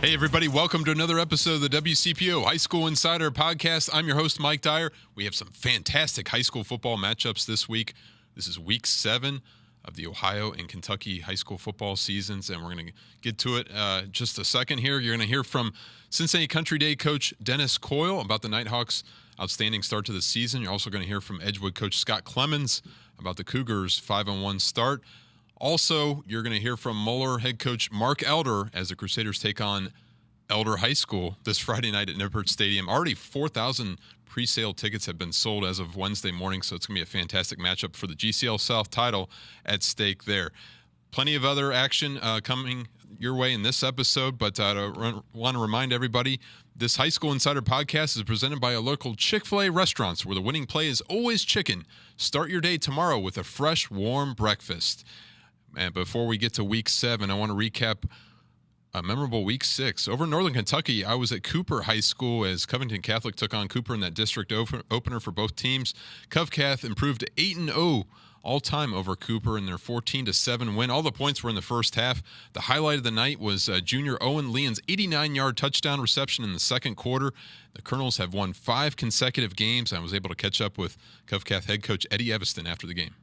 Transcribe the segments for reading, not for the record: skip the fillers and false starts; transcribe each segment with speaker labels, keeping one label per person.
Speaker 1: Hey, everybody. Welcome to another episode of the WCPO High School Insider podcast. I'm your host, Mike Dyer. We have some fantastic high school football matchups this week. This is week 7 of the Ohio and Kentucky high school football seasons, and we're going to get to it just a second here. You're going to hear from Cincinnati Country Day coach Dennis Coyle about the Nighthawks' outstanding start to the season. You're also going to hear from Edgewood coach Scott Clemens about the Cougars' 5-1 start. Also, you're going to hear from Moeller head coach Mark Elder as the Crusaders take on Elder High School this Friday night at Nippert Stadium. Already 4,000 pre-sale tickets have been sold as of Wednesday morning, so it's going to be a fantastic matchup for the GCL South title at stake there. Plenty of other action coming your way in this episode, but I want to remind everybody this High School Insider podcast is presented by a local Chick-fil-A restaurants where the winning play is always chicken. Start your day tomorrow with a fresh, warm breakfast. And before we get to week 7, I want to recap a memorable week 6. Over in Northern Kentucky, I was at Cooper High School as Covington Catholic took on Cooper in that district opener for both teams. CovCath improved to 8-0 all-time over Cooper in their 14-7 win. All the points were in the first half. The highlight of the night was junior Owen Leon's 89-yard touchdown reception in the second quarter. The Colonels have won 5 consecutive games. I was able to catch up with CovCath head coach Eddie Eviston after the game.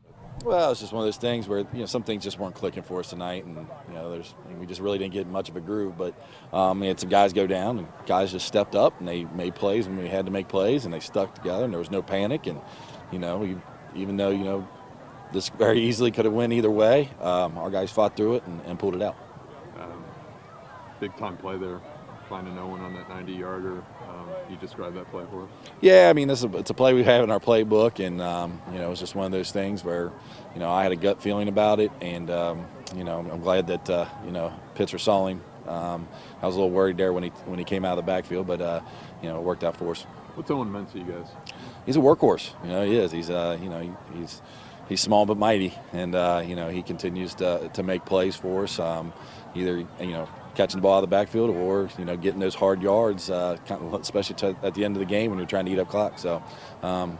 Speaker 2: Well, it's just one of those things where some things just weren't clicking for us tonight, and we just really didn't get much of a groove. But we had some guys go down, and guys just stepped up and they made plays when we had to make plays, and they stuck together, and there was no panic. And even though this very easily could have went either way, our guys fought through it and pulled it out.
Speaker 3: Big time play there, finding Owen on that 90-yarder. You describe that play for us?
Speaker 2: Yeah, I mean, it's a play we have in our playbook, and it was just one of those things where, I had a gut feeling about it, and I'm glad that pitcher saw him. I was a little worried there when he came out of the backfield, but it worked out for us.
Speaker 3: What's Owen meant to you guys?
Speaker 2: He's a workhorse. He is. He's small but mighty, and he continues to make plays for us. Either catching the ball out of the backfield or getting those hard yards, especially at the end of the game when you're trying to eat up clock. So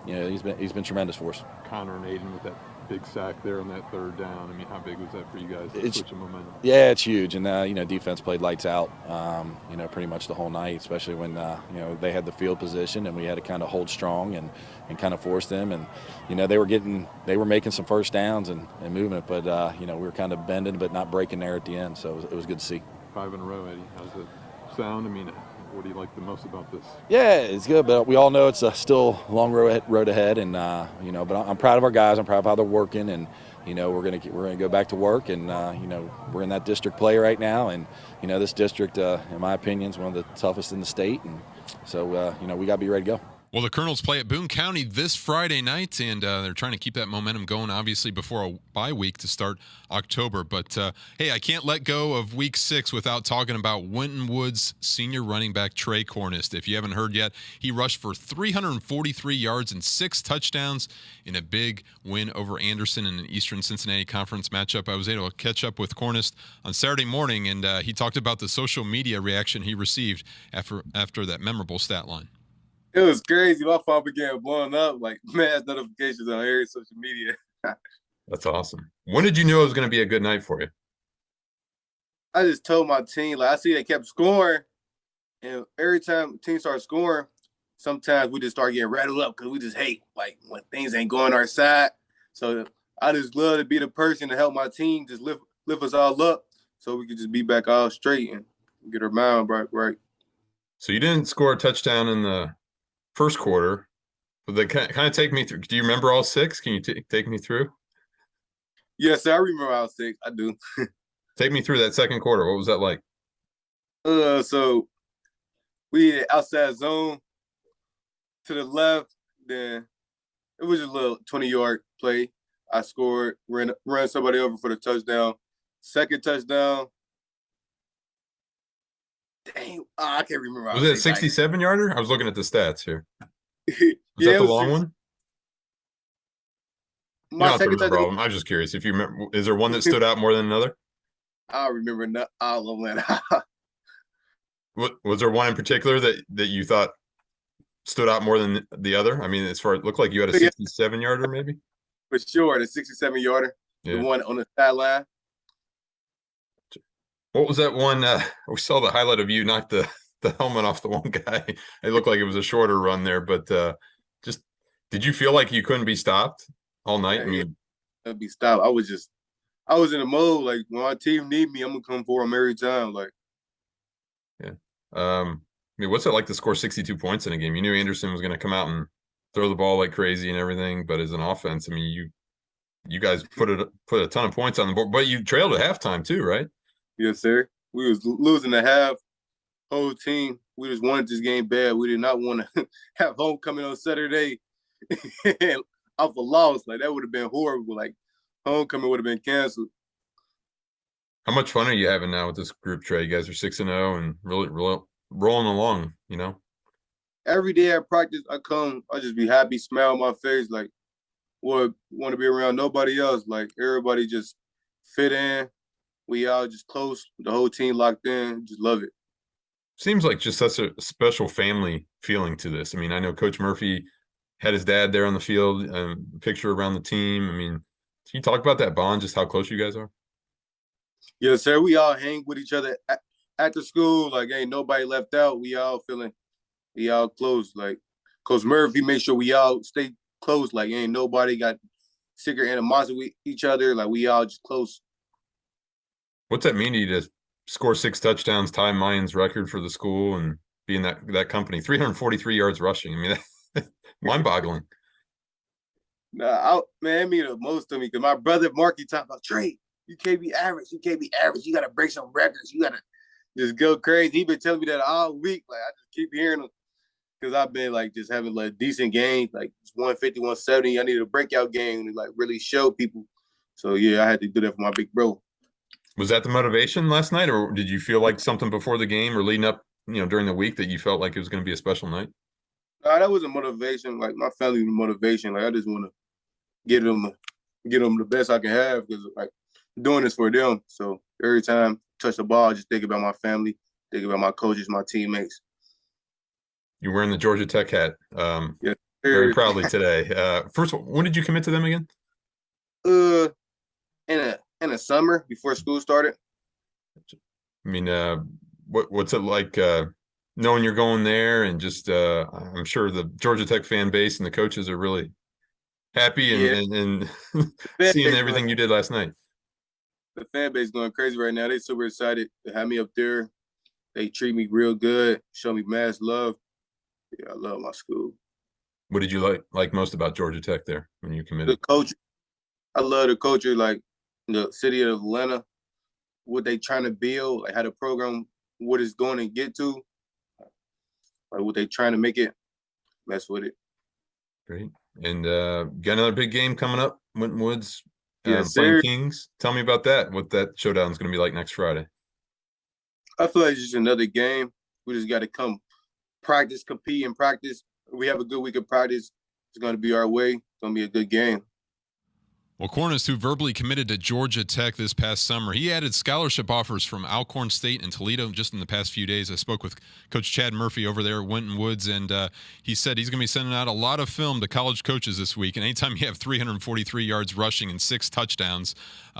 Speaker 2: he's been tremendous for us.
Speaker 3: Connor and Aiden with that big sack there on that third down. I mean, how big was that for you guys to switch the momentum?
Speaker 2: Yeah, it's huge, and defense played lights out. Pretty much the whole night, especially when they had the field position and we had to kind of hold strong and kind of force them. And they were making some first downs and moving it, but we were kind of bending but not breaking there at the end. So it was good to see.
Speaker 3: 5 in a row, Eddie. How's it sound? I mean, what do you like the most about this?
Speaker 2: Yeah, it's good, but we all know it's still a long road ahead, and but I'm proud of our guys. I'm proud of how they're working, and we're gonna go back to work, and we're in that district play right now, and this district, in my opinion, is one of the toughest in the state, and so we got to be ready to go.
Speaker 1: Well, the Colonels play at Boone County this Friday night, and they're trying to keep that momentum going, obviously, before a bye week to start October. But, hey, I can't let go of Week 6 without talking about Winton Woods senior running back Trey Cornist. If you haven't heard yet, he rushed for 343 yards and 6 touchdowns in a big win over Anderson in an Eastern Cincinnati Conference matchup. I was able to catch up with Cornist on Saturday morning, and he talked about the social media reaction he received after that memorable stat line.
Speaker 4: It was crazy. My phone began blowing up, like mass notifications on every social media.
Speaker 1: That's awesome. When did you know it was going to be a good night for you?
Speaker 4: I just told my team, I see they kept scoring, and every time the team starts scoring, sometimes we just start getting rattled up because we just hate, when things ain't going our side. So I just love to be the person to help my team just lift us all up so we can just be back all straight and get our mind right.
Speaker 1: So you didn't score a touchdown in the first quarter, but they kind of take me through. Do you remember all 6? Can you take me through?
Speaker 4: Yes, I remember all 6. I do.
Speaker 1: Take me through that second quarter. What was that like?
Speaker 4: So we had outside zone to the left. Then it was just a little 20-yard play. I scored, ran somebody over for the touchdown. Second touchdown. Dang, I can't remember.
Speaker 1: Was it a 67-yarder? I was looking at the stats here. Was
Speaker 4: yeah,
Speaker 1: that the long one?
Speaker 4: My second
Speaker 1: touchdown. I was just curious if you remember. Is there one that stood out more than another?
Speaker 4: I remember not all of them.
Speaker 1: Was there one in particular that you thought stood out more than the other? I mean, as far it looked like you had a 67-yarder, maybe.
Speaker 4: For sure, the 67-yarder, the one on the sideline.
Speaker 1: What was that one? We saw the highlight of you knock the helmet off the one guy. It looked like it was a shorter run there, but just did you feel like you couldn't be stopped all night? I mean,
Speaker 4: I'd be stopped. I was in the mode like when my team need me, I'm gonna come for them every time. Like,
Speaker 1: yeah. I mean, what's it like to score 62 points in a game? You knew Anderson was going to come out and throw the ball like crazy and everything, but as an offense, I mean, you guys put a ton of points on the board, but you trailed at halftime too, right?
Speaker 4: yes, sir. We was losing the half. Whole team. We just wanted this game bad. We did not want to have homecoming on Saturday off a loss. Like that would have been horrible. Like homecoming would have been canceled.
Speaker 1: How much fun are you having now with this group, Trey? You guys are 6-0 and really rolling along, you know?
Speaker 4: Every day at practice, I just be happy, smile on my face, like would want to be around nobody else. Like everybody just fit in. We all just close, the whole team locked in, just love it.
Speaker 1: Seems like just such a special family feeling to this. I mean, I know Coach Murphy had his dad there on the field, picture around the team. I mean, can you talk about that bond, just how close you guys are?
Speaker 4: Yes, sir. We all hang with each other after school. Like ain't nobody left out. We all close. Like Coach Murphy made sure we all stay close. Like ain't nobody got secret animosity with each other. Like we all just close.
Speaker 1: What's that mean to you to score 6 touchdowns, tie Mayan's record for the school, and be in that company? 343 yards rushing. I mean, that's mind-boggling.
Speaker 4: Nah, man, it mean the most to me because my brother Marky talked about Trey. You can't be average. You can't be average. You got to break some records. You got to just go crazy. He been telling me that all week. Like I just keep hearing him because I've been like just having like decent games, like 150, 170. I needed a breakout game to like really show people. So yeah, I had to do that for my big bro.
Speaker 1: Was that the motivation last night, or did you feel like something before the game or leading up, during the week that you felt like it was going to be a special night?
Speaker 4: That wasn't motivation. Like my family was motivation. Like I just want to get them the best I can have because like doing this for them. So every time I touch the ball, I just think about my family, think about my coaches, my teammates.
Speaker 1: You're wearing the Georgia Tech hat
Speaker 4: Yeah,
Speaker 1: very proudly today. First of all, when did you commit to them again?
Speaker 4: In the summer before school started.
Speaker 1: I mean, what's it like knowing you're going there, and just I'm sure the Georgia Tech fan base and the coaches are really happy and seeing everything you did last night.
Speaker 4: The fan base is going crazy right now. They super excited to have me up there. They treat me real good, show me mass love. Yeah, I love my school.
Speaker 1: What did you like most about Georgia Tech there when you committed?
Speaker 4: The coach. I love the culture, like the city of Atlanta, what they trying to build, like how the program, what it's going to get to, like what they trying to make it, mess with it.
Speaker 1: Great. And got another big game coming up, Winton Woods
Speaker 4: playing
Speaker 1: Kings. Tell me about that, what that showdown is going to be like next Friday.
Speaker 4: I feel like it's just another game. We just got to come practice, compete and practice. If we have a good week of practice, it's going to be our way. It's going to be a good game.
Speaker 1: Well, Cornish, who verbally committed to Georgia Tech this past summer, he added scholarship offers from Alcorn State and Toledo just in the past few days. I spoke with Coach Chad Murphy over there at Winton Woods, and he said he's going to be sending out a lot of film to college coaches this week. And anytime you have 343 yards rushing and 6 touchdowns,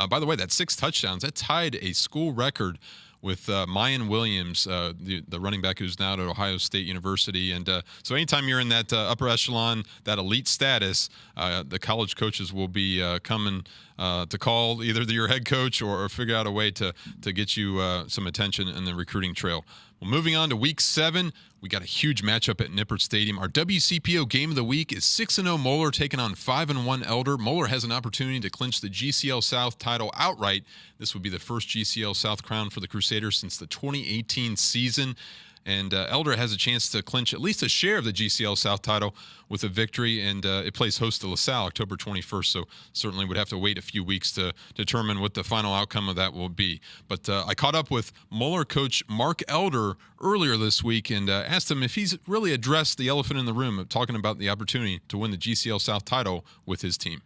Speaker 1: by the way, that 6 touchdowns, that tied a school record with Mayan Williams, the running back who's now at Ohio State University. And so anytime you're in that upper echelon, that elite status, the college coaches will be coming to call either your head coach or figure out a way to get you some attention in the recruiting trail. Well, moving on to Week 7, we got a huge matchup at Nippert Stadium. Our WCPO game of the week is 6-0 Moeller taking on 5-1 Elder. Moeller has an opportunity to clinch the GCL South title outright. This would be the first GCL South crown for the Crusaders since the 2018 season. And Elder has a chance to clinch at least a share of the GCL South title with a victory, and it plays host to LaSalle October 21st, so certainly would have to wait a few weeks to determine what the final outcome of that will be. But I caught up with Moeller coach Mark Elder earlier this week and asked him if he's really addressed the elephant in the room of talking about the opportunity to win the GCL South title with his team.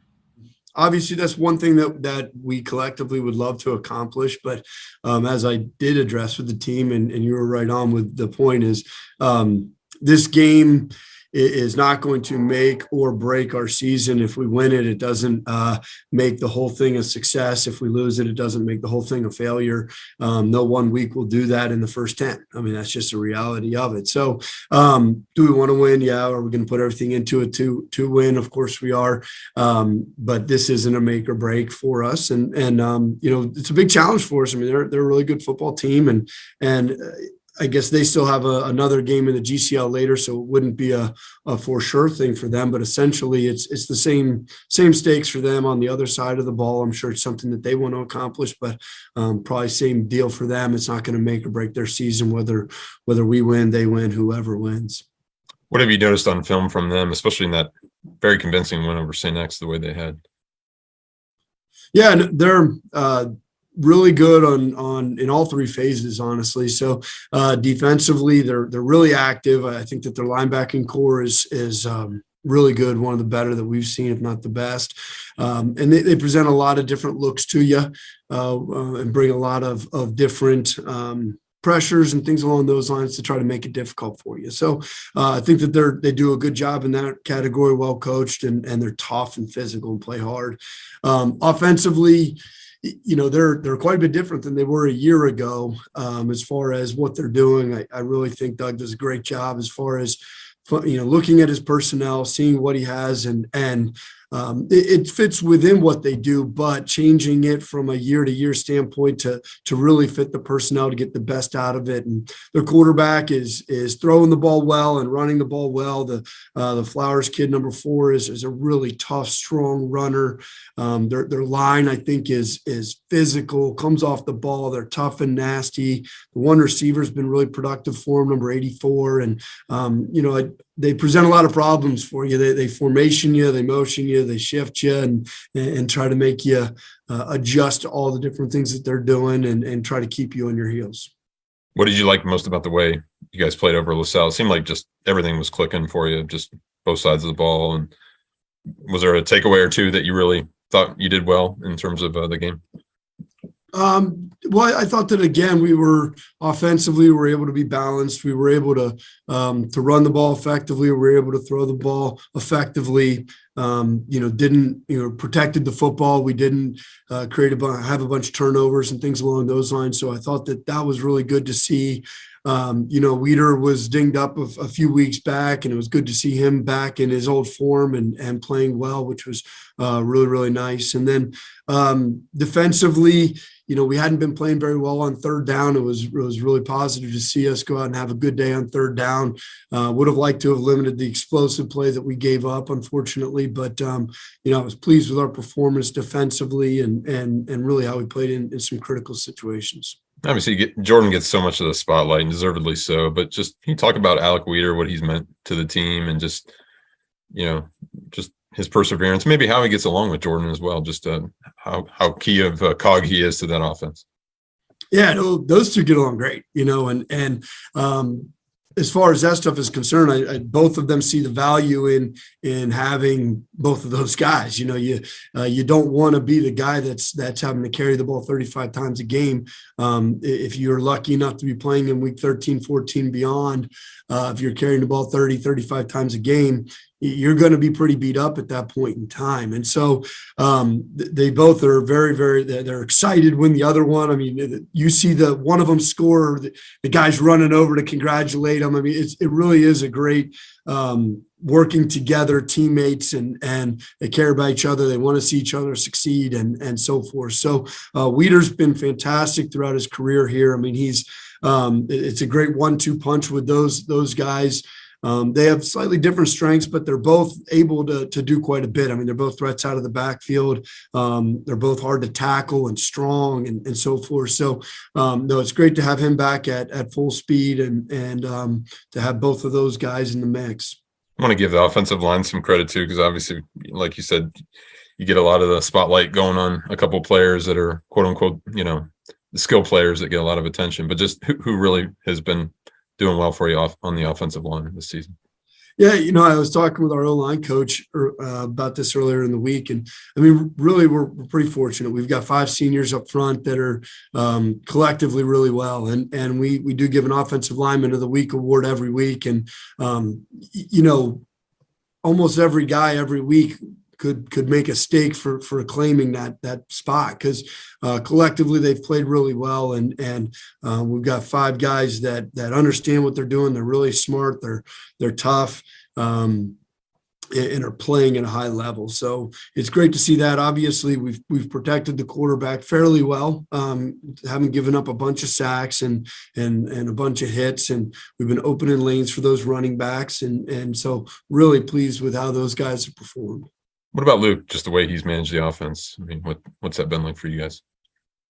Speaker 5: Obviously, that's one thing that we collectively would love to accomplish. But as I did address with the team, and you were right on with the point, is this game is not going to make or break our season. If we win it, it doesn't make the whole thing a success. If we lose it, it doesn't make the whole thing a failure. No 1 week will do that in the first 10. I mean, that's just a reality of it. So do we want to win? Yeah. Are we going to put everything into it to win? Of course we are. But this isn't a make or break for us. And it's a big challenge for us. I mean, they're a really good football team, and I guess they still have another game in the GCL later, so it wouldn't be a for sure thing for them. But essentially, it's the same stakes for them on the other side of the ball. I'm sure it's something that they want to accomplish, but probably same deal for them. It's not going to make or break their season, whether we win, they win, whoever wins.
Speaker 1: What have you noticed on film from them, especially in that very convincing win over St. X the way they had?
Speaker 5: Yeah, they're really good on in all three phases, honestly. So defensively, they're really active. I think that their linebacking core is really good, one of the better that we've seen, if not the best. And they present a lot of different looks to you and bring a lot of different pressures and things along those lines to try to make it difficult for you. So I think that they do a good job in that category, well coached, and they're tough and physical and play hard. Offensively, they're quite a bit different than they were a year ago as far as what they're doing. I really think Doug does a great job as far as looking at his personnel, seeing what he has, and it fits within what they do, but changing it from a year-to-year standpoint to really fit the personnel to get the best out of it. And their quarterback is throwing the ball well and running the ball well. The Flowers kid, number 4, is a really tough, strong runner. Their line, I think, is physical, comes off the ball. They're tough and nasty. The one receiver's been really productive for them, number 84. And, they present a lot of problems for you. They formation you, they motion you, they shift you, and try to make you adjust to all the different things that they're doing and try to keep you on your heels.
Speaker 1: What did you like most about the way you guys played over LaSalle? It seemed like just everything was clicking for you, just both sides of the ball. And was there a takeaway or two that you really thought you did well in terms of the game?
Speaker 5: Well, I thought that, again, we were able to be balanced. We were able to run the ball effectively. We were able to throw the ball effectively. Protected the football. We didn't have a bunch of turnovers and things along those lines. So I thought that was really good to see. Weeder was dinged up a few weeks back, and it was good to see him back in his old form and playing well, which was really, really nice. And then defensively, we hadn't been playing very well on third down. It was really positive to see us go out and have a good day on third down. Would have liked to have limited the explosive play that we gave up, unfortunately. But, I was pleased with our performance defensively and really how we played in some critical situations.
Speaker 1: Obviously, Jordan gets so much of the spotlight, and deservedly so. But just can you talk about Alec Weeder, what he's meant to the team, and just his perseverance, maybe how he gets along with Jordan as well, just how key of a cog he is to that offense.
Speaker 5: Yeah, those two get along great, and as far as that stuff is concerned, I both of them see the value in having both of those guys. You don't want to be the guy that's having to carry the ball 35 times a game. If you're lucky enough to be playing in week 13, 14 beyond, if you're carrying the ball 30, 35 times a game, you're going to be pretty beat up at that point in time. And so they both are very, very, they're excited when the other one, you see one of them score, the guy's running over to congratulate him. It really is a great working together teammates, and they care about each other. They want to see each other succeed and so forth. So Weeder's been fantastic throughout his career here. It's a great 1-2 punch with those guys. They have slightly different strengths, but they're both able to do quite a bit. They're both threats out of the backfield. They're both hard to tackle and strong and so forth. So, it's great to have him back at full speed and to have both of those guys in the mix.
Speaker 1: I want to give the offensive line some credit too, because obviously, like you said, you get a lot of the spotlight going on a couple of players that are quote unquote, the skill players that get a lot of attention, but just who really has been doing well for you on the offensive line this season.
Speaker 5: Yeah, I was talking with our O-line coach about this earlier in the week, and I mean, really, we're pretty fortunate. We've got 5 seniors up front that are collectively really well, and we do give an offensive lineman of the week award every week, and almost every guy every week could make a stake for claiming that spot, because collectively they've played really well, and we've got 5 guys that understand what they're doing. They're really smart. They're tough, and are playing at a high level. So it's great to see that. Obviously, we've protected the quarterback fairly well. Haven't given up a bunch of sacks and a bunch of hits, and we've been opening lanes for those running backs, and so really pleased with how those guys have performed.
Speaker 1: What about Luke, just the way he's managed the offense? I mean, what's that been like for you guys?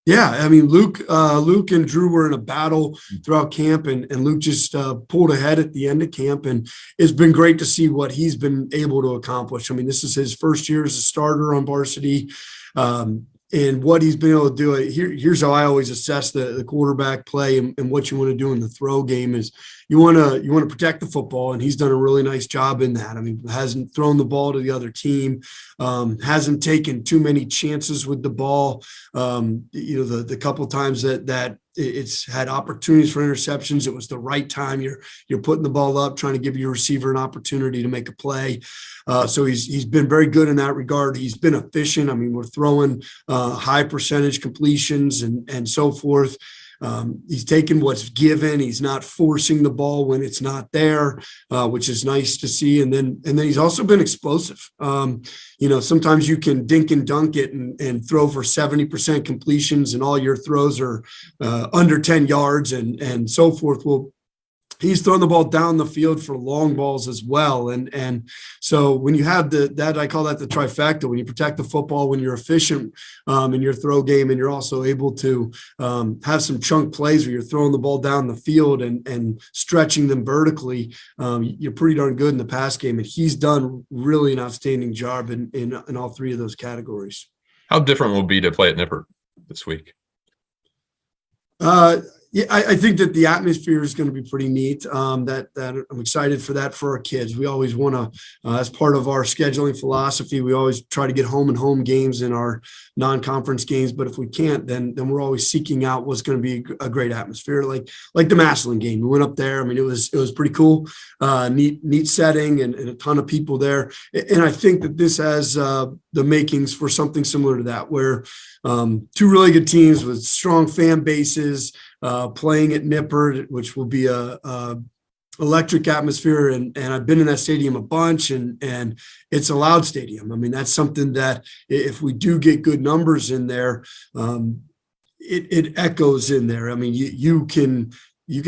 Speaker 5: Yeah, I mean, Luke and Drew were in a battle throughout camp, and Luke just pulled ahead at the end of camp, and it's been great to see what he's been able to accomplish. I mean, this is his first year as a starter on varsity, and what he's been able to do. Here's how I always assess the quarterback play and what you want to do in the throw game is you want to protect the football, and he's done a really nice job in that. I mean, hasn't thrown the ball to the other team, hasn't taken too many chances with the ball. The couple times that it's had opportunities for interceptions, it was the right time. You're putting the ball up, trying to give your receiver an opportunity to make a play. So he's been very good in that regard. He's been efficient. I mean, we're throwing high percentage completions and so forth. He's taking what's given. He's not forcing the ball when it's not there, which is nice to see. And then he's also been explosive. Sometimes you can dink and dunk it and throw for 70% completions, and all your throws are under 10 yards and so forth. Well, he's throwing the ball down the field for long balls as well. And so when you have that, I call that the trifecta, when you protect the football, when you're efficient in your throw game, and you're also able to have some chunk plays where you're throwing the ball down the field and stretching them vertically, you're pretty darn good in the pass game. And he's done really an outstanding job in all 3 of those categories.
Speaker 1: How different will it be to play at Nippert this week?
Speaker 5: Yeah, I think that the atmosphere is going to be pretty neat. That I'm excited for that for our kids. We always want to, as part of our scheduling philosophy, we always try to get home and home games in our non-conference games. But if we can't, then we're always seeking out what's going to be a great atmosphere, like the Massillon game. We went up there. I mean, it was pretty cool, neat setting, and a ton of people there. And I think that this has the makings for something similar to that, where 2 really good teams with strong fan bases playing at Nippert, which will be a electric atmosphere. And I've been in that stadium a bunch, and it's a loud stadium. I mean, that's something that if we do get good numbers in there, it echoes in there. I mean, you can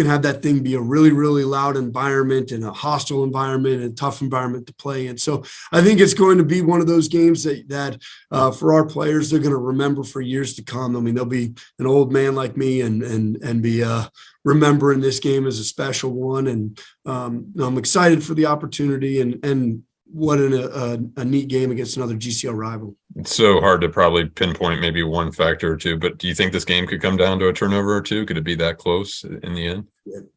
Speaker 5: have that thing be a really, really loud environment and a hostile environment and a tough environment to play in. So I think it's going to be one of those games that for our players, they're going to remember for years to come. I mean, they'll be an old man like me and be remembering this game as a special one. And I'm excited for the opportunity and what a neat game against another GCL rival.
Speaker 1: It's so hard to probably pinpoint maybe one factor or two, but do you think this game could come down to a turnover or two? Could it be that close in the end?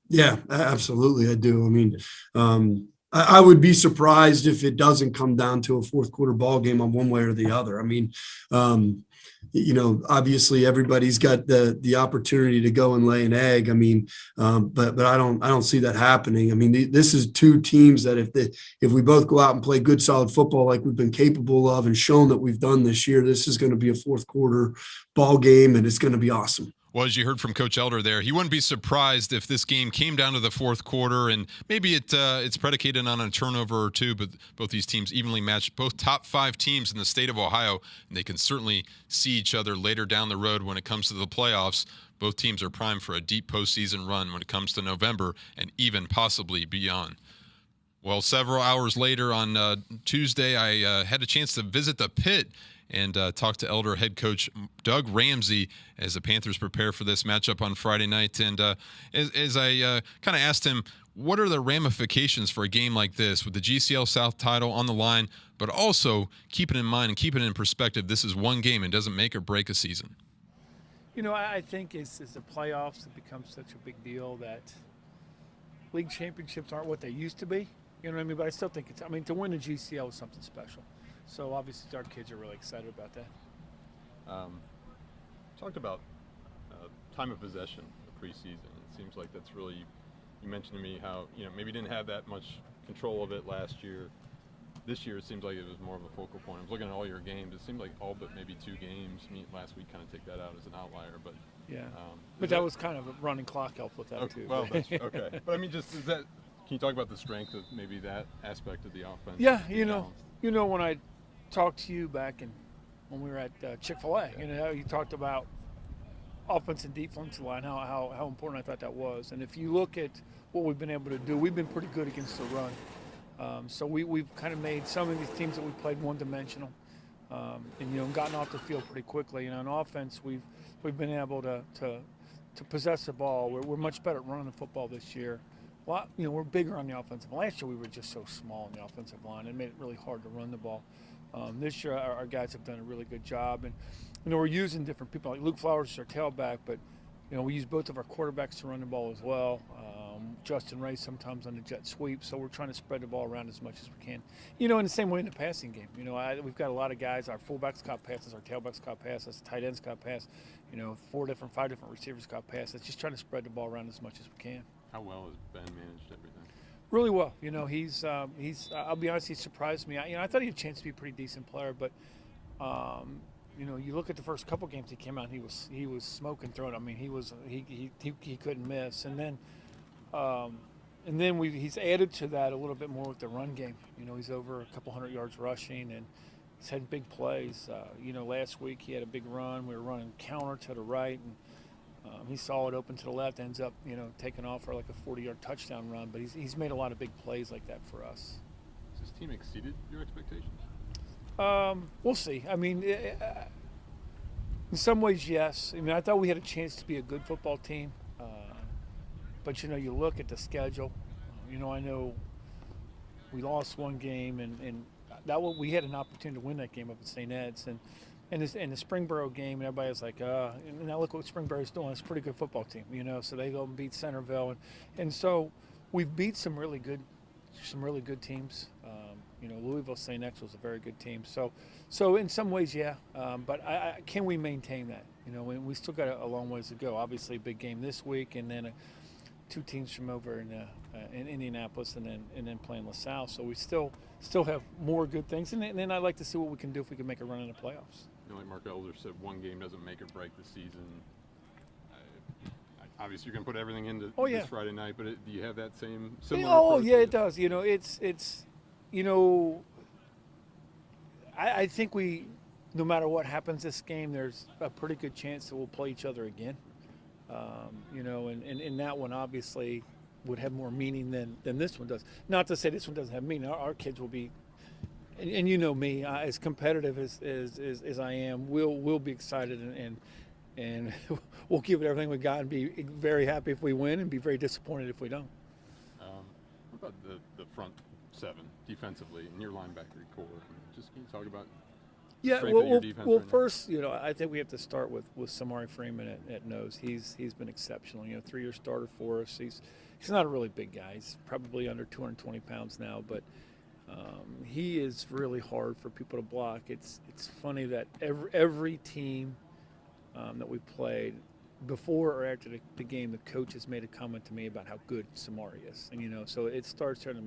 Speaker 5: Yeah, absolutely. I do. I mean, I would be surprised if it doesn't come down to a fourth quarter ball game on one way or the other. I mean, obviously everybody's got the opportunity to go and lay an egg. I mean, but I don't see that happening. I mean, this is 2 teams that if we both go out and play good, solid football like we've been capable of and shown that we've done this year, this is going to be a fourth quarter ball game, and it's going to be awesome.
Speaker 1: Well, as you heard from Coach Elder there, he wouldn't be surprised if this game came down to the fourth quarter, and maybe it's predicated on a turnover or two, but both these teams evenly matched, both top 5 teams in the state of Ohio, and they can certainly see each other later down the road when it comes to the playoffs. Both teams are primed for a deep postseason run when it comes to November and even possibly beyond. Well, several hours later on Tuesday, I had a chance to visit the pit and talk to Elder head coach Doug Ramsey as the Panthers prepare for this matchup on Friday night. And as I kind of asked him, what are the ramifications for a game like this with the GCL South title on the line, but also keeping in mind and keeping in perspective, this is one game and doesn't make or break a season?
Speaker 6: I think as the playoffs, it becomes such a big deal that league championships aren't what they used to be. You know what I mean? But I still think it's. I mean, to win the GCL is something special. So obviously, our kids are really excited about that.
Speaker 3: Talked about time of possession in the preseason. It seems like that's really. You mentioned to me how maybe didn't have that much control of it last year. This year it seems like it was more of a focal point. I was looking at all your games. It seemed like all but maybe 2 games. Last week kind of take that out as an outlier, but
Speaker 6: yeah. But that was kind of a running clock help with that
Speaker 3: okay,
Speaker 6: too.
Speaker 3: Well, that's, okay. But I mean, just is that? Can you talk about the strength of maybe that aspect of the offense?
Speaker 6: Yeah,
Speaker 3: balanced?
Speaker 6: when I talked to you back when we were at Chick-fil-A, you talked about offense and defensive line, how important I thought that was. And if you look at what we've been able to do, we've been pretty good against the run. So we've kind of made some of these teams that we played one-dimensional, and gotten off the field pretty quickly. On offense, we've been able to possess the ball. We're much better at running the football this year. We're bigger on the offensive line. Last year we were just so small on the offensive line. It made it really hard to run the ball. This year our guys have done a really good job, and we're using different people. Like Luke Flowers is our tailback, but we use both of our quarterbacks to run the ball as well. Justin Ray sometimes on the jet sweep, so we're trying to spread the ball around as much as we can. In the same way in the passing game. We've got a lot of guys. Our fullbacks caught passes, our tailbacks caught passes, tight ends caught passes. 5 different receivers caught passes. Just trying to spread the ball around as much as we can.
Speaker 3: How well has Ben managed everything?
Speaker 6: Really well. He's I'll be honest, he surprised me. I thought he had a chance to be a pretty decent player, but you look at the first couple games he came out, he was smoking through it. I mean, he couldn't miss, and then he's added to that a little bit more with the run game. He's over a couple hundred yards rushing, and he's had big plays. Last week he had a big run. We were running counter to the right, and he saw it open to the left, ends up, taking off for like a 40-yard touchdown run. But he's made a lot of big plays like that for us.
Speaker 3: Has this team exceeded your expectations?
Speaker 6: We'll see. I mean, in some ways, yes. I thought we had a chance to be a good football team. But, you look at the schedule. I know we lost one game, and we had an opportunity to win that game up at St. Ed's. And the Springboro game, and everybody was like, and now look what Springboro's doing. It's a pretty good football team, So they go and beat Centerville, and so we've beat some really good teams. Louisville St. X was a very good team. So in some ways, yeah. But can we maintain that? We still got a long ways to go. Obviously, a big game this week, and then 2 teams from over in Indianapolis, and then playing LaSalle. So we still have more good things, and then I'd like to see what we can do if we can make a run in the playoffs.
Speaker 3: Like Mark Elder said, one game doesn't make or break the season. Obviously, you're going to put everything into this Friday night, but do you have that similar approach?
Speaker 6: Yeah, it does. I think no matter what happens this game, there's a pretty good chance that we'll play each other again. And that one obviously would have more meaning than this one does. Not to say this one doesn't have meaning. Our kids will be, and me, as competitive as I am, we'll be excited and we'll give it everything we got and be very happy if we win and be very disappointed if we don't.
Speaker 3: What about the front 7 defensively and your linebacker core? Just can you talk about?
Speaker 6: Yeah,
Speaker 3: well,
Speaker 6: first, I think we have to start with Samari Freeman at nose. He's been exceptional. 3-year starter for us. He's not a really big guy. He's probably under 220 pounds now, but he is really hard for people to block. It's funny that every team that we played, before or after the game, the coach has made a comment to me about how good Samari is, and so it starts here in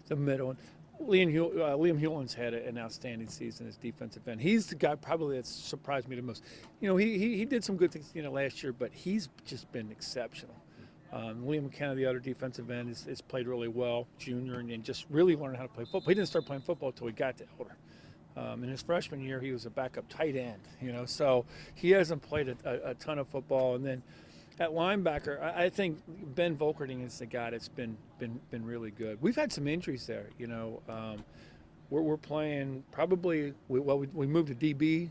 Speaker 6: the middle. Liam Hewlin's had an outstanding season as defensive end. He's the guy probably that's surprised me the most. He did some good things last year, but he's just been exceptional. Liam McKenna, the other defensive end, has played really well, junior, and just really learned how to play football. He didn't start playing football until he got to Elder. In his freshman year, he was a backup tight end, so he hasn't played a ton of football. And then at linebacker, I think Ben Volkerding is the guy that's been really good. We've had some injuries there, we're playing probably. We moved to DB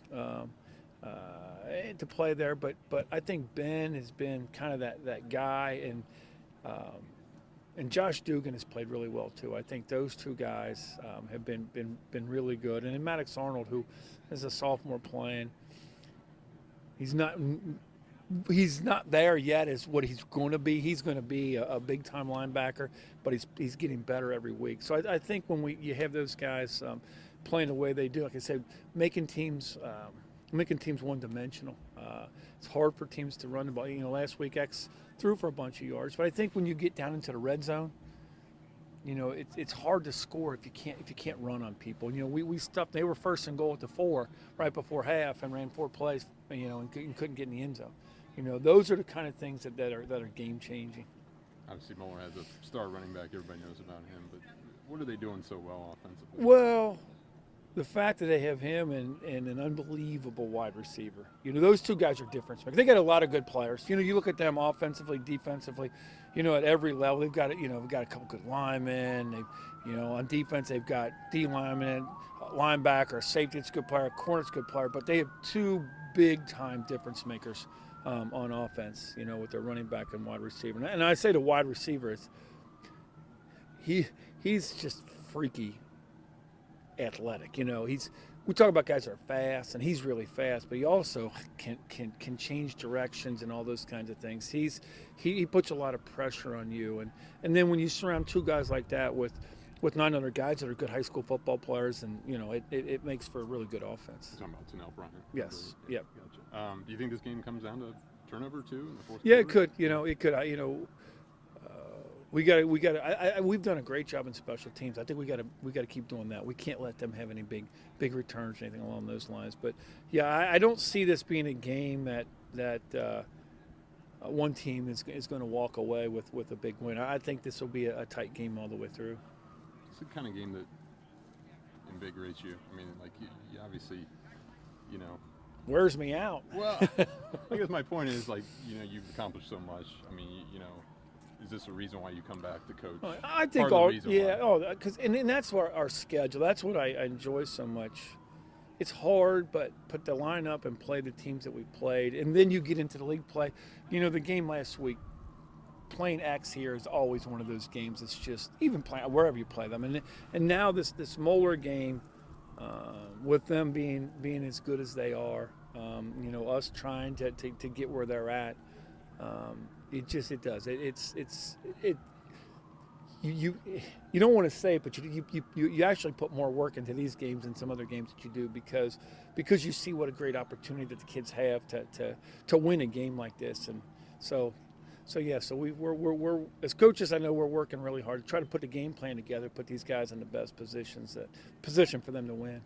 Speaker 6: to play there, but I think Ben has been kind of that guy, and Josh Dugan has played really well too. I think those 2 guys have been really good. And then Maddox Arnold, who is a sophomore playing, he's not he's not there yet as what he's going to be. He's going to be a big time linebacker, but he's getting better every week. So I think when you have those guys playing the way they do, like I said, making teams one dimensional. It's hard for teams to run the ball. Last week X threw for a bunch of yards, but I think when you get down into the red zone, it's hard to score if you can't run on people. We stuffed. They were first and goal at the 4 right before half and ran 4 plays, and couldn't get in the end zone. Those are the kind of things that are game changing.
Speaker 3: Obviously, Moeller has a star running back. Everybody knows about him, but what are they doing so well offensively?
Speaker 6: Well, the fact that they have him and an unbelievable wide receiver, those two guys are different. They got a lot of good players. You look at them offensively, defensively, at every level. They've got we've got a couple good linemen. On defense they've got D linemen, linebacker, safety. It's a good player, corner's a good player. But they have two big time difference makers on offense. With their running back and wide receiver. And I say the wide receiver is he's just freaky athletic. We talk about guys that are fast, and he's really fast, but he also can change directions and all those kinds of things. He puts a lot of pressure on you, and then when you surround two guys like that with 9 other guys that are good high school football players, and it makes for a really good offense.
Speaker 3: You're talking about Tanel Bryant.
Speaker 6: Yes. Yep.
Speaker 3: Gotcha. Do you think this game comes down to turnover too in the fourth
Speaker 6: Yeah,
Speaker 3: quarter?
Speaker 6: it could. It could. We got. We've done a great job in special teams. I think we got to keep doing that. We can't let them have any big returns or anything along those lines. But yeah, I don't see this being a game that one team is going to walk away with a big win. I think this will be a tight game all the way through.
Speaker 3: It's the kind of game that invigorates you. I mean, like you obviously,
Speaker 6: wears me out.
Speaker 3: Well, I guess my point is you've accomplished so much. I mean, is this a reason why you come back to coach?
Speaker 6: I think and that's our schedule. That's what I enjoy so much. It's hard, but put the line up and play the teams that we played, and then you get into the league play. The game last week, playing X here is always one of those games. It's just even playing wherever you play them, and now this Moeller game, with them being as good as they are, us trying to get where they're at. It does. You don't want to say it, but you actually put more work into these games than some other games that you do because you see what a great opportunity that the kids have to win a game like this, and so we're as coaches. I know we're working really hard to try to put the game plan together, put these guys in the best position for them to win.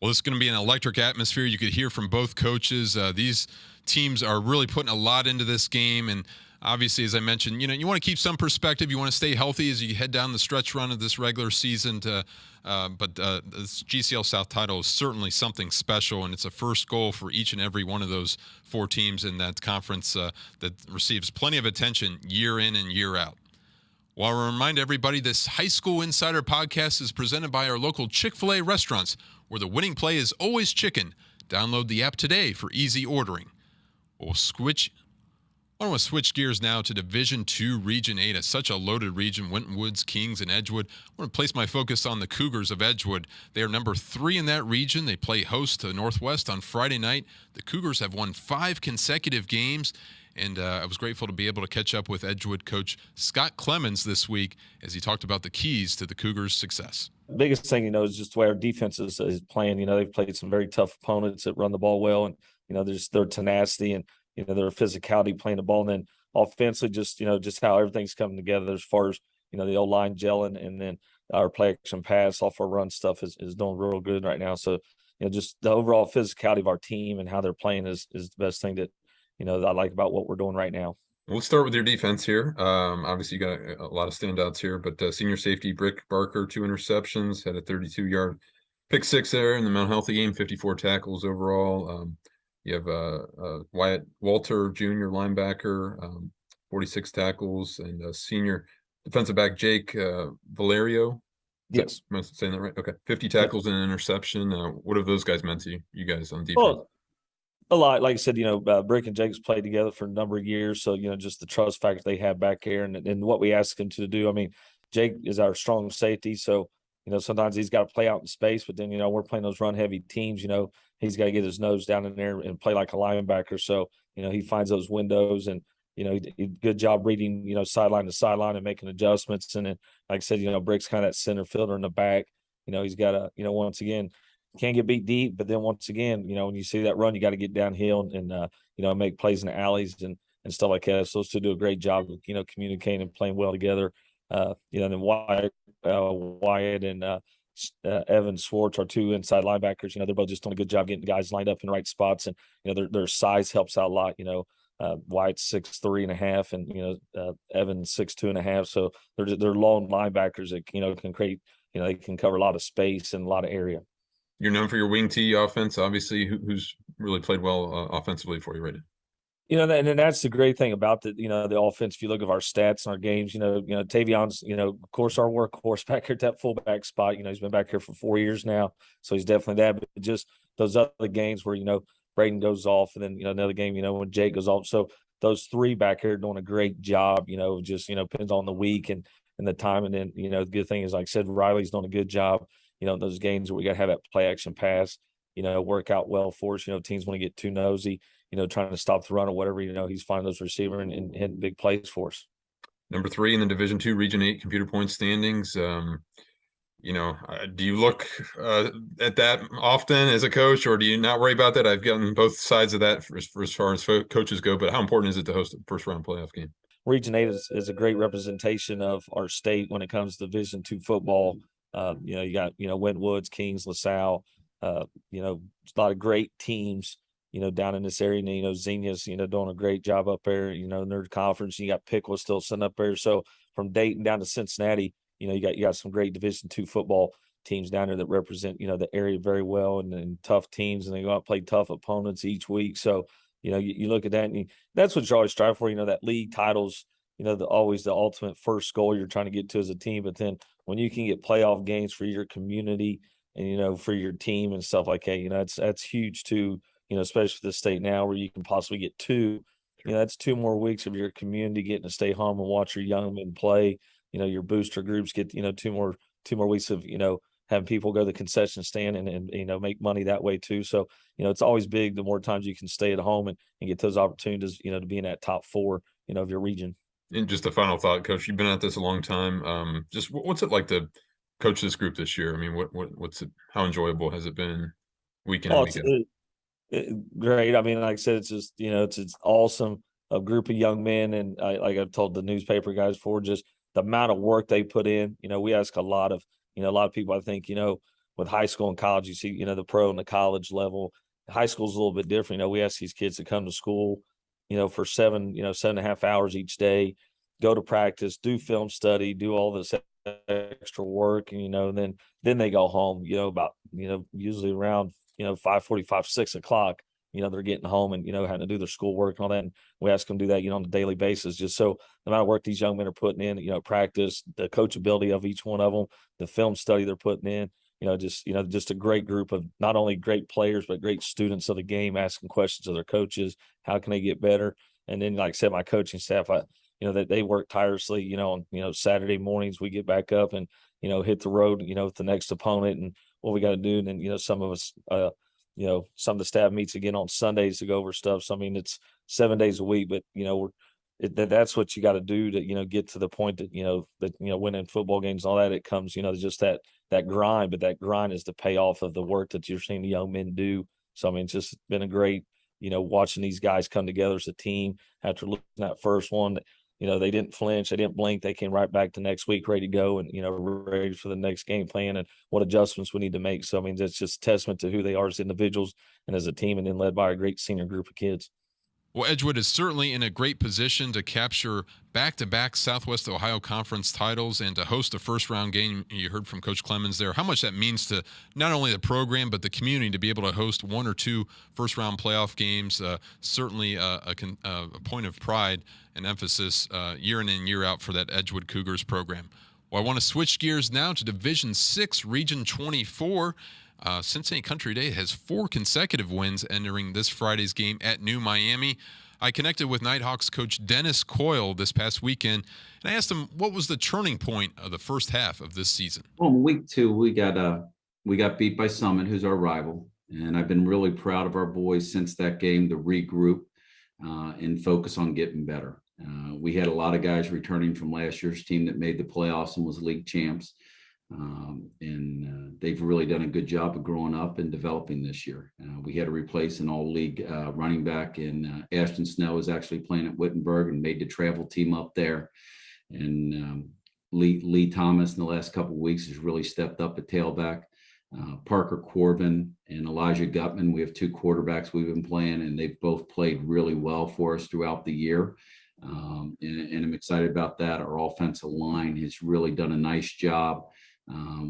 Speaker 1: Well, this is going to be an electric atmosphere. You could hear from both coaches. These teams are really putting a lot into this game. And obviously, as I mentioned, you want to keep some perspective. You want to stay healthy as you head down the stretch run of this regular season. But this GCL South title is certainly something special, and it's a first goal for each and every one of those 4 teams in that conference that receives plenty of attention year in and year out. Well, I remind everybody, this High School Insider podcast is presented by our local Chick-fil-A restaurants, where the winning play is always chicken. Download the app today for easy ordering. I want to switch gears now to Division II, Region 8. It's such a loaded region, Winton Woods, Kings, and Edgewood. I want to place my focus on the Cougars of Edgewood. They are number 3 in that region. They play host to Northwest on Friday night. The Cougars have won 5 consecutive games, and I was grateful to be able to catch up with Edgewood coach Scott Clemens this week as he talked about the keys to the Cougars' success.
Speaker 7: The biggest thing, is just the way our defense is playing. They've played some very tough opponents that run the ball well, and, their tenacity and, their physicality playing the ball. And then offensively, just how everything's coming together as far as, the O-line gelling, and then our play action pass off our run stuff is doing real good right now. So, just the overall physicality of our team and how they're playing is the best thing that, that I like about what we're doing right now.
Speaker 1: We'll start with your defense here. Obviously, you got a lot of standouts here, but senior safety Brick Barker, 2 interceptions, had a 32-yard pick 6 there in the Mount Healthy game, 54 tackles overall. You have Wyatt Walter, junior linebacker, 46 tackles, and senior defensive back Jake Valerio.
Speaker 7: Yes.
Speaker 1: Am I saying that right? Okay. 50 tackles and an interception. What have those guys meant to you guys on defense?
Speaker 7: Well, a lot. Like I said, Brick and Jake's played together for a number of years. So, just the trust factor they have back here and what we ask them to do. I mean, Jake is our strong safety. So, sometimes he's got to play out in space, but then, we're playing those run heavy teams, he's got to get his nose down in there and play like a linebacker. So, he finds those windows and, he good job reading, sideline to sideline and making adjustments. And then, like I said, Brick's kind of that center fielder in the back. He's got to, once again, can't get beat deep, but then once again, when you see that run, you got to get downhill and make plays in the alleys and stuff like that. So those two do a great job of, communicating and playing well together. Then Wyatt and Evan Swartz are two inside linebackers. They're both just doing a good job getting guys lined up in the right spots, and their size helps out a lot. Wyatt's 6'3.5", and Evan's 6'2.5". So they're long linebackers that can create. They can cover a lot of space and a lot of area.
Speaker 1: You're known for your wing T offense, obviously. Who's really played well offensively for you right now?
Speaker 7: And that's the great thing about the offense. If you look at our stats and our games, Tavion's, of course, our workhorse back here at that fullback spot. He's been back here for 4 years now, so he's definitely that. But just those other games where Braden goes off, and then another game, when Jake goes off. So those three back here are doing a great job. Just depends on the week and the time. And then the good thing is, like I said, Riley's doing a good job. Those games where we got to have that play action pass, work out well for us. Teams want to get too nosy, trying to stop the run or whatever. He's finding those receivers and hitting big plays for us.
Speaker 1: Number 3 in the Division II Region 8 computer point standings. Do you look at that often as a coach, or do you not worry about that? I've gotten both sides of that for as far as coaches go, but how important is it to host a first round playoff game?
Speaker 7: Region 8 is a great representation of our state when it comes to Division II football. You got, Wentwoods, Kings, LaSalle, a lot of great teams, down in this area. And, Xenia's, doing a great job up there, Nerd Conference. You got Pickle still sitting up there. So from Dayton down to Cincinnati, you got some great Division II football teams down there that represent, the area very well and tough teams, and they go out and play tough opponents each week. So, you look at that and that's what you always strive for, that league titles, always the ultimate first goal you're trying to get to as a team. But then when you can get playoff games for your community and, for your team and stuff like that, that's huge too, especially for the state now where you can possibly get two, that's 2 more weeks of your community getting to stay home and watch your young men play. Your booster groups get, 2 more weeks of, having people go to the concession stand and make money that way too. So, it's always big the more times you can stay at home and get those opportunities, to be in that top 4, of your region.
Speaker 1: And just a final thought, Coach, you've been at this a long time. Just what's it like to coach this group this year? I mean, what's it? How enjoyable has it been week in and week out?
Speaker 7: Great. I mean, like I said, it's just, it's awesome. A group of young men. And like I've told the newspaper guys before, just the amount of work they put in. We ask a lot of people, I think, with high school and college, you see, the pro and the college level. High school is a little bit different. We ask these kids to come to school, for 7.5 hours each day, go to practice, do film study, do all this extra work, and then they go home, about, usually around, 5:45, 6 o'clock, they're getting home and, having to do their schoolwork and all that. And we ask them to do that, on a daily basis, just so the amount of work these young men are putting in, practice, the coachability of each one of them, the film study they're putting in, just a great group of not only great players, but great students of the game, asking questions of their coaches. How can they get better? And then, like I said, my coaching staff, that they work tirelessly, on, Saturday mornings we get back up and, hit the road, with the next opponent and what we got to do. And then, some of us, some of the staff meets again on Sundays to go over stuff. So, I mean, it's 7 days a week, but, that's what you got to do to, get to the point that, winning football games and all that, it comes, just that grind, but that grind is the payoff of the work that you're seeing the young men do. So, I mean, it's just been a great, watching these guys come together as a team after losing that first one. They didn't flinch, they didn't blink, they came right back the next week ready to go and, ready for the next game plan and what adjustments we need to make. So, I mean, that's just a testament to who they are as individuals and as a team, and then led by a great senior group of kids.
Speaker 1: Well, Edgewood is certainly in a great position to capture back-to-back Southwest Ohio Conference titles and to host a first-round game. You heard from Coach Clemens there, how much that means to not only the program but the community to be able to host 1 or 2 first-round playoff games. Certainly a point of pride and emphasis year in and year out for that Edgewood Cougars program. Well, I want to switch gears now to Division 6, Region 24. Cincinnati Country Day has 4 consecutive wins entering this Friday's game at New Miami. I connected with Nighthawks coach Dennis Coyle this past weekend, and I asked him what was the turning point of the first half of this season.
Speaker 8: Well, in week 2, we got beat by Summit, who's our rival, and I've been really proud of our boys since that game to regroup and focus on getting better. We had a lot of guys returning from last year's team that made the playoffs and was league champs. And they've really done a good job of growing up and developing this year. We had to replace an all-league running back, and Ashton Snell is actually playing at Wittenberg and made the travel team up there. And Lee Thomas in the last couple of weeks has really stepped up at tailback. Parker Corbin and Elijah Gutman, we have 2 quarterbacks we've been playing, and they've both played really well for us throughout the year. And I'm excited about that. Our offensive line has really done a nice job.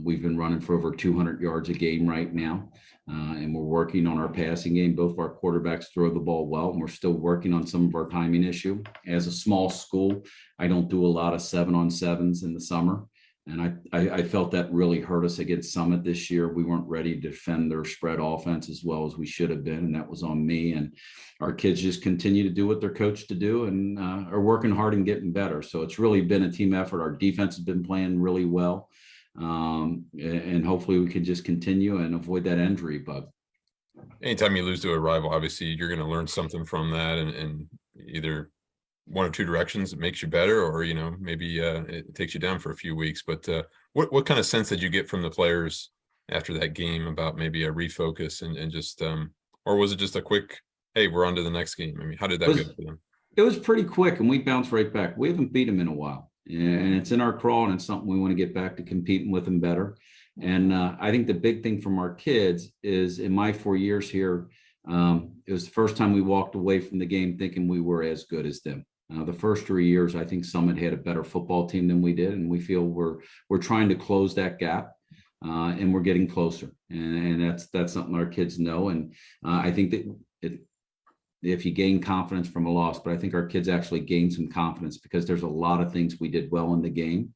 Speaker 8: We've been running for over 200 yards a game right now, and we're working on our passing game. Both of our quarterbacks throw the ball well, and we're still working on some of our timing issue. As a small school, I don't do a lot of 7-on-7s in the summer, and I felt that really hurt us against Summit this year. We weren't ready to defend their spread offense as well as we should have been, and that was on me. And our kids just continue to do what they're coached to do and are working hard and getting better. So it's really been a team effort. Our defense has been playing really well. And hopefully we can just continue and avoid that injury bug.
Speaker 3: Anytime you lose to a rival, obviously you're going to learn something from that, and either one or two directions. It makes you better, or maybe it takes you down for a few weeks. But what kind of sense did you get from the players after that game about maybe a refocus and just or was it just a quick, hey, we're on to the next game? I mean, how did that go for them?
Speaker 8: It was pretty quick, and we bounced right back. We haven't beat them in a while. And it's in our crawl, and it's something we want to get back to competing with them better. And I think the big thing from our kids is, in my 4 years here, it was the first time we walked away from the game thinking we were as good as them. The first 3 years, I think Summit had a better football team than we did, and we feel we're trying to close that gap, and we're getting closer. And that's something our kids know. And I think that if you gain confidence from a loss, but I think our kids actually gained some confidence because there's a lot of things we did well in the game,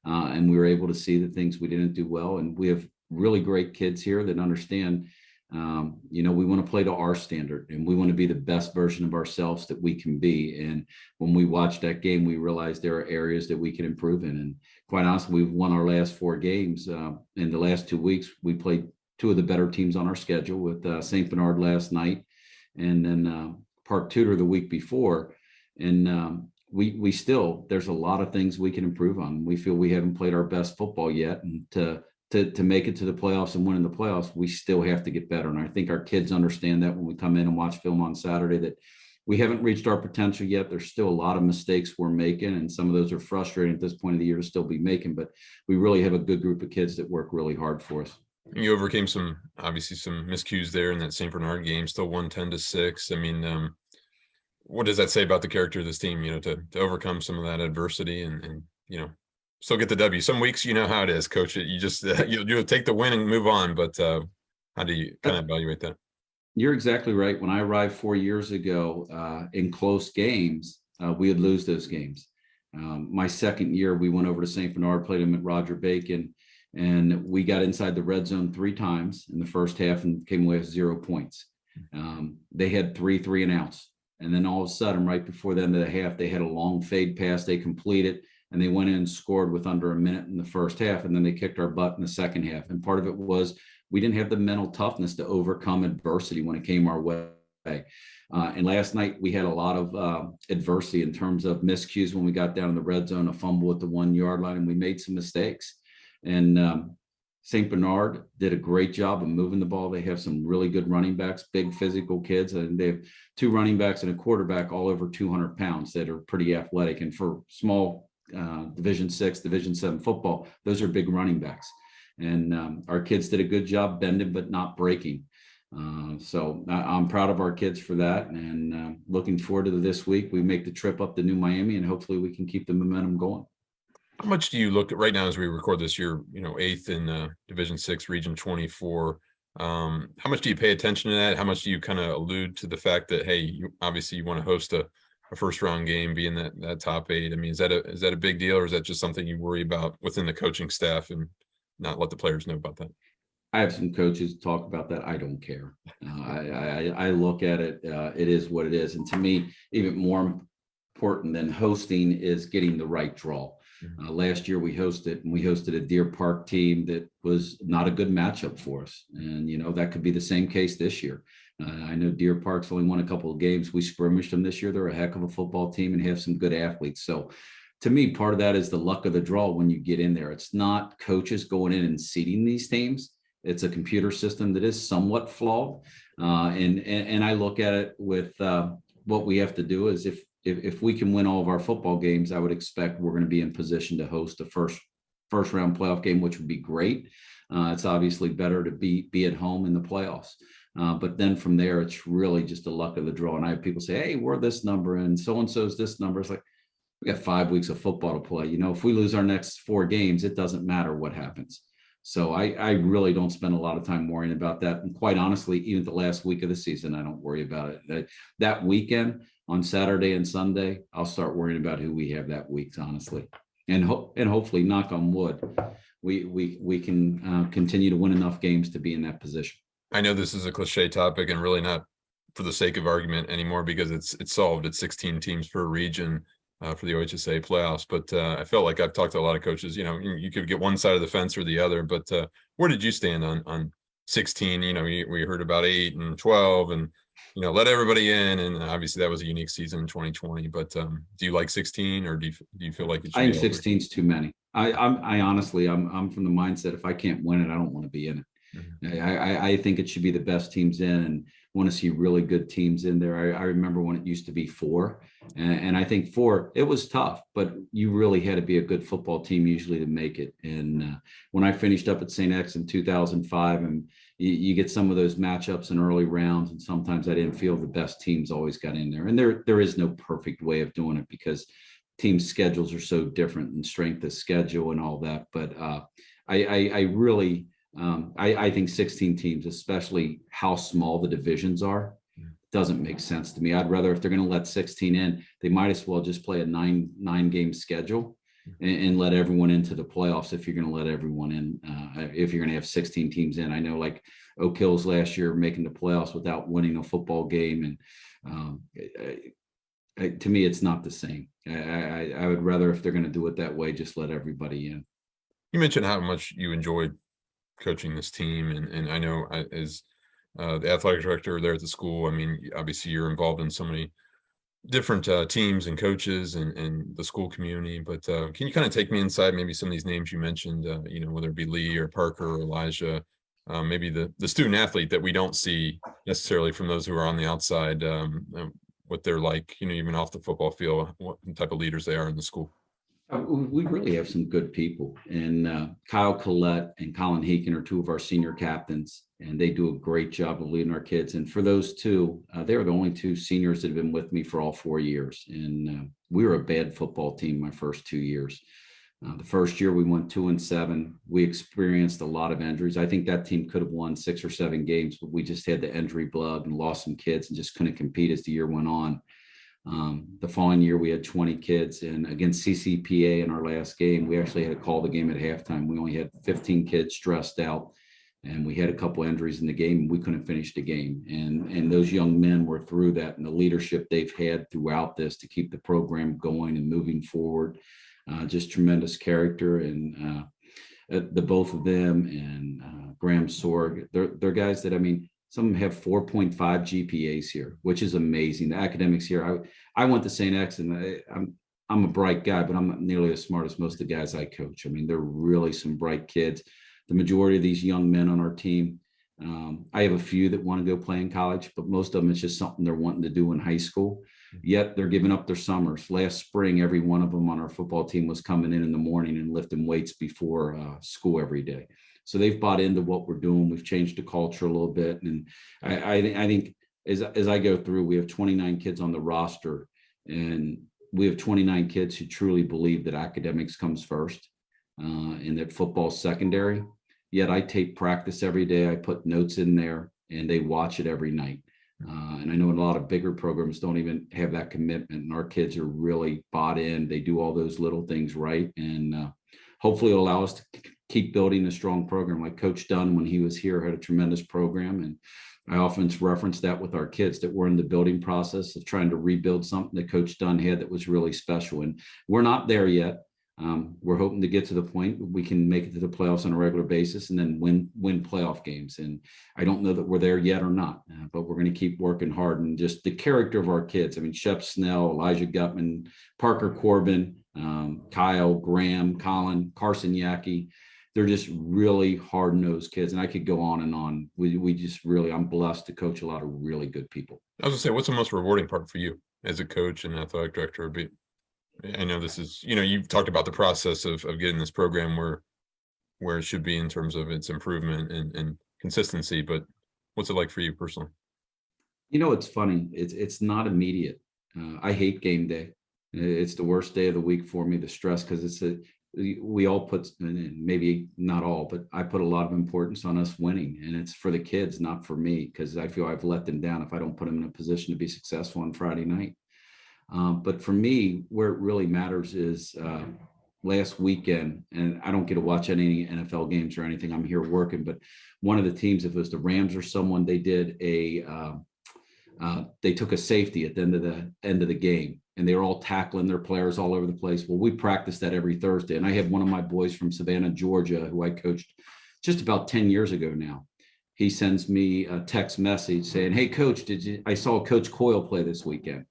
Speaker 8: and we were able to see the things we didn't do well. And we have really great kids here that understand, we want to play to our standard, and we want to be the best version of ourselves that we can be. And when we watched that game, we realized there are areas that we can improve in. And quite honestly, we've won our last 4 games. In the last 2 weeks, we played 2 of the better teams on our schedule with St. Bernard last night, and then Park Tudor the week before. And we still, there's a lot of things we can improve on. We feel we haven't played our best football yet, and to make it to the playoffs and win in the playoffs, we still have to get better. And I think our kids understand that when we come in and watch film on Saturday, that we haven't reached our potential yet. There's still a lot of mistakes we're making, and some of those are frustrating at this point of the year to still be making, but we really have a good group of kids that work really hard for us.
Speaker 3: You overcame some miscues there in that St. Bernard game, still won 10-6. I mean, what does that say about the character of this team, to overcome some of that adversity and still get the W? Some weeks, how it is, Coach. You just, you'll take the win and move on. But how do you kind of evaluate that?
Speaker 8: You're exactly right. When I arrived 4 years ago, in close games, we would lose those games. My second year, we went over to St. Bernard, played them at Roger Bacon, and we got inside the red zone 3 times in the first half and came away with 0 points. They had 3 and outs. And then all of a sudden, right before the end of the half, they had a long fade pass. They completed, and they went in and scored with under a minute in the first half. And then they kicked our butt in the second half. And part of it was we didn't have the mental toughness to overcome adversity when it came our way. And last night we had a lot of adversity in terms of miscues when we got down in the red zone, a fumble at the 1 yard line, and we made some mistakes. And St. Bernard did a great job of moving the ball. They have some really good running backs, big physical kids, and they have 2 running backs and a quarterback all over 200 pounds that are pretty athletic. And for small Division 6, Division 7 football, those are big running backs. And our kids did a good job bending but not breaking. So I'm proud of our kids for that, and looking forward to this week. We make the trip up to New Miami, and hopefully we can keep the momentum going.
Speaker 3: How much do you look at right now as we record this? You're 8th in Division 6, Region 24. How much do you pay attention to that? How much do you kind of allude to the fact that, hey, you obviously you want to host a first round game, be in that top 8? I mean, is that a big deal, or is that just something you worry about within the coaching staff and not let the players know about that?
Speaker 8: I have some coaches talk about that. I don't care. I look at it. It is what it is. And to me, even more important than hosting is getting the right draw. Last year we hosted a Deer Park team that was not a good matchup for us. And, that could be the same case this year. I know Deer Park's only won a couple of games. We scrimmaged them this year. They're a heck of a football team and have some good athletes. So to me, part of that is the luck of the draw when you get in there. It's not coaches going in and seeding these teams. It's a computer system that is somewhat flawed. And I look at it with what we have to do is if we can win all of our football games, I would expect we're going to be in position to host a first round playoff game, which would be great. It's obviously better to be at home in the playoffs. But then from there, it's really just the luck of the draw. And I have people say, hey, we're this number and so-and-so's this number. It's like, we got 5 weeks of football to play. If we lose our next 4 games, it doesn't matter what happens. So I really don't spend a lot of time worrying about that. And quite honestly, even the last week of the season, I don't worry about it. That weekend on Saturday and Sunday, I'll start worrying about who we have that week, honestly. And hopefully, knock on wood, we can continue to win enough games to be in that position.
Speaker 1: I know this is a cliche topic and really not for the sake of argument anymore because it's solved. It's 16 teams per region. For the OHSA playoffs, but I felt like I've talked to a lot of coaches. You could get one side of the fence or the other. But where did you stand on 16? We heard about 8 and 12, and let everybody in. And obviously that was a unique season in 2020. But do you like 16, or do you feel like it should
Speaker 8: I think
Speaker 1: be
Speaker 8: 16 is too many? I honestly, I'm from the mindset if I can't win it, I don't want to be in it. I think it should be the best teams in, and want to see really good teams in there. I remember when it used to be 4, and I think 4, it was tough, but you really had to be a good football team usually to make it. And when I finished up at St. X in 2005, and you get some of those matchups in early rounds, and sometimes I didn't feel the best teams always got in there. And there is no perfect way of doing it because team schedules are so different and strength of schedule and all that. But I really I think 16 teams, especially how small the divisions are, doesn't make sense to me. I'd rather, if they're going to let 16 in, they might as well just play a nine game schedule and let everyone into the playoffs. If you're going to let everyone in, if you're going to have 16 teams in, I know like Oak Hills last year making the playoffs without winning a football game. And to me, it's not the same. I would rather, if they're going to do it that way, just let everybody in.
Speaker 1: You mentioned how much you enjoyed coaching this team, and I know as the athletic director there at the school, I mean, obviously you're involved in so many different teams and coaches and the school community, but can you kind of take me inside maybe some of these names you mentioned, whether it be Lee or Parker or Elijah, maybe the student athlete that we don't see necessarily from those who are on the outside, what they're like, even off the football field, what type of leaders they are in the school?
Speaker 8: We really have some good people, and Kyle Collette and Colin Heekin are 2 of our senior captains, and they do a great job of leading our kids. And for those 2, they are the only 2 seniors that have been with me for all 4 years. And we were a bad football team my first 2 years. The first year we went 2-7. We experienced a lot of injuries. I think that team could have won 6 or 7 games, but we just had the injury bug and lost some kids and just couldn't compete as the year went on. The following year, we had 20 kids, and against CCPA in our last game, we actually had to call the game at halftime. We only had 15 kids stressed out, and we had a couple injuries in the game, and we couldn't finish the game. And those young men were through that, and the leadership they've had throughout this to keep the program going and moving forward, just tremendous character. And the both of them and Graham Sorg, they're guys that, I mean, some of them have 4.5 GPAs here, which is amazing. The academics here, I went to St. X, and I'm a bright guy, but I'm not nearly as smart as most of the guys I coach. I mean, they're really some bright kids. The majority of these young men on our team, I have a few that want to go play in college, but most of them, it's just something they're wanting to do in high school. Yet they're giving up their summers. Last spring, every one of them on our football team was coming in the morning and lifting weights before school every day. So they've bought into what we're doing. We've changed the culture a little bit. And I think as I go through, we have 29 kids on the roster, and we have 29 kids who truly believe that academics comes first and that football's secondary. Yet I tape practice every day. I put notes in there, and they watch it every night. And I know a lot of bigger programs don't even have that commitment, and our kids are really bought in. They do all those little things right, and hopefully it'll allow us to keep building a strong program. Like Coach Dunn, when he was here, had a tremendous program. And I often reference that with our kids, that we're in the building process of trying to rebuild something that Coach Dunn had that was really special. And we're not there yet. We're hoping to get to the point we can make it to the playoffs on a regular basis and then win playoff games. And I don't know that we're there yet or not, but we're going to keep working hard. And just the character of our kids. I mean, Shep Snell, Elijah Gutman, Parker Corbin, Kyle, Graham, Colin, Carson Yackey. They're just really hard-nosed kids. And I could go on and on. We just really, I'm blessed to coach a lot of really good people.
Speaker 1: I was gonna say, what's the most rewarding part for you as a coach and athletic director? I know this is, you've talked about the process of getting this program where it should be in terms of its improvement and consistency, but what's it like for you personally?
Speaker 8: It's funny. It's not immediate. I hate game day. It's the worst day of the week for me, the stress, because we all put, maybe not all, but I put a lot of importance on us winning, and it's for the kids, not for me, because I feel I've let them down if I don't put them in a position to be successful on Friday night. But for me, where it really matters is last weekend, and I don't get to watch any NFL games or anything. I'm here working, but one of the teams, if it was the Rams or someone, they did they took a safety at the end of the game, and they were all tackling their players all over the place. Well, we practice that every Thursday, and I have one of my boys from Savannah, Georgia, who I coached just about 10 years ago now. He sends me a text message saying, "Hey, Coach, I saw Coach Coyle play this weekend."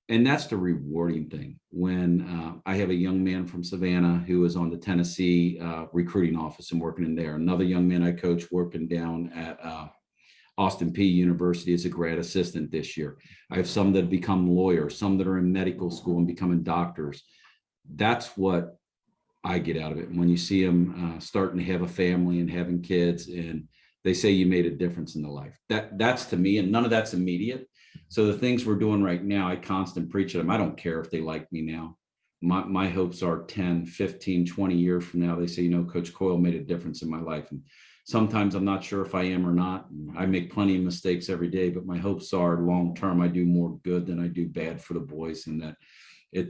Speaker 8: And that's the rewarding thing. When I have a young man from Savannah who is on the Tennessee recruiting office and working in there. Another young man I coach working down at Austin Peay University as a grad assistant this year. I have some that have become lawyers, some that are in medical school and becoming doctors. That's what I get out of it. And when you see them starting to have a family and having kids, and they say you made a difference in their life, that's to me, and none of that's immediate. So the things we're doing right now, I constantly preach at them. I don't care if they like me now. My hopes are 10, 15, 20 years from now, they say, Coach Coyle made a difference in my life. And sometimes I'm not sure if I am or not. I make plenty of mistakes every day, but my hopes are long-term, I do more good than I do bad for the boys, and that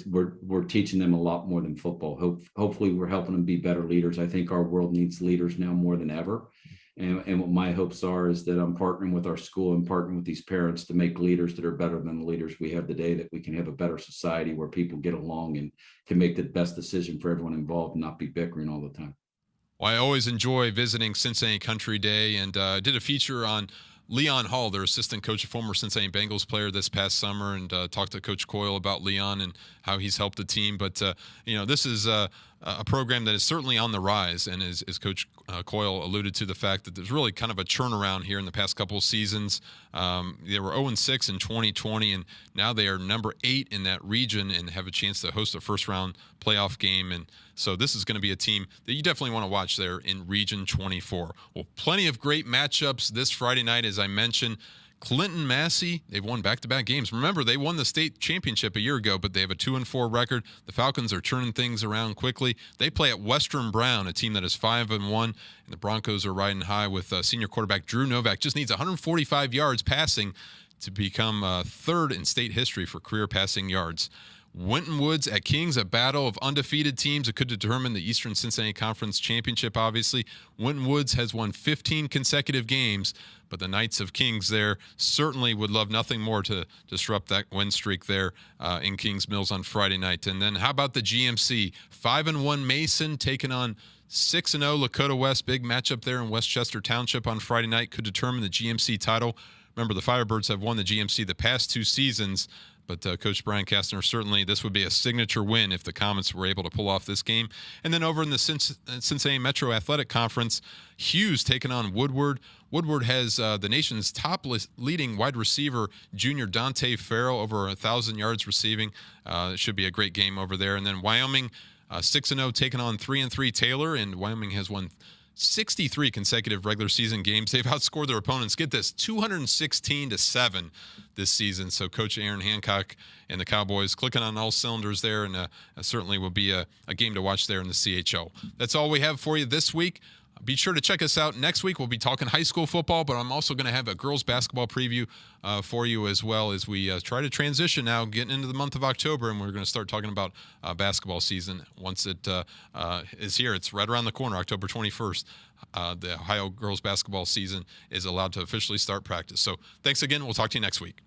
Speaker 8: we're teaching them a lot more than football. Hopefully we're helping them be better leaders. I think our world needs leaders now more than ever. And what my hopes are is that I'm partnering with our school and partnering with these parents to make leaders that are better than the leaders we have today, that we can have a better society where people get along and can make the best decision for everyone involved and not be bickering all the time.
Speaker 1: Well, I always enjoy visiting Cincinnati Country Day, and did a feature on Leon Hall, their assistant coach, a former Cincinnati Bengals player this past summer, and talked to Coach Coyle about Leon and how he's helped the team. But, this is a program that is certainly on the rise, and as Coach Coyle alluded to, the fact that there's really kind of a turnaround here in the past couple of seasons. They were 0-6 in 2020, and now they are number 8 in that region and have a chance to host a first-round playoff game. And so this is going to be a team that you definitely want to watch there in Region 24. Well, plenty of great matchups this Friday night, as I mentioned. Clinton Massey, they've won back-to-back games. Remember, they won the state championship a year ago, but they have a 2-4 record. The Falcons are turning things around quickly. They play at Western Brown, a team that is 5-1, and the Broncos are riding high with senior quarterback Drew Novak. Just needs 145 yards passing to become third in state history for career passing yards. Winton Woods at Kings, a battle of undefeated teams that could determine the Eastern Cincinnati Conference Championship, obviously. Winton Woods has won 15 consecutive games, but the Knights of Kings there certainly would love nothing more to disrupt that win streak there in Kings Mills on Friday night. And then how about the GMC? 5-1 Mason taking on 6-0 Lakota West. Big matchup there in Westchester Township on Friday night could determine the GMC title. Remember, the Firebirds have won the GMC the past 2 seasons. But Coach Brian Kastner, certainly this would be a signature win if the Comets were able to pull off this game. And then over in the Cincinnati Metro Athletic Conference, Hughes taking on Woodward. Woodward has the nation's top leading wide receiver, junior Dante Farrell, over 1,000 yards receiving. It should be a great game over there. And then Wyoming, 6-0, taking on 3-3 Taylor, and Wyoming has won 63 consecutive regular season games. They've outscored their opponents, get this, 216-7 this season. So Coach Aaron Hancock and the Cowboys clicking on all cylinders there, and certainly will be a game to watch there in the CHL. That's all we have for you this week. Be sure to check us out next week. We'll be talking high school football, but I'm also going to have a girls basketball preview for you as well as we try to transition now, getting into the month of October, and we're going to start talking about basketball season once it is here. It's right around the corner, October 21st. The Ohio girls basketball season is allowed to officially start practice. So thanks again. We'll talk to you next week.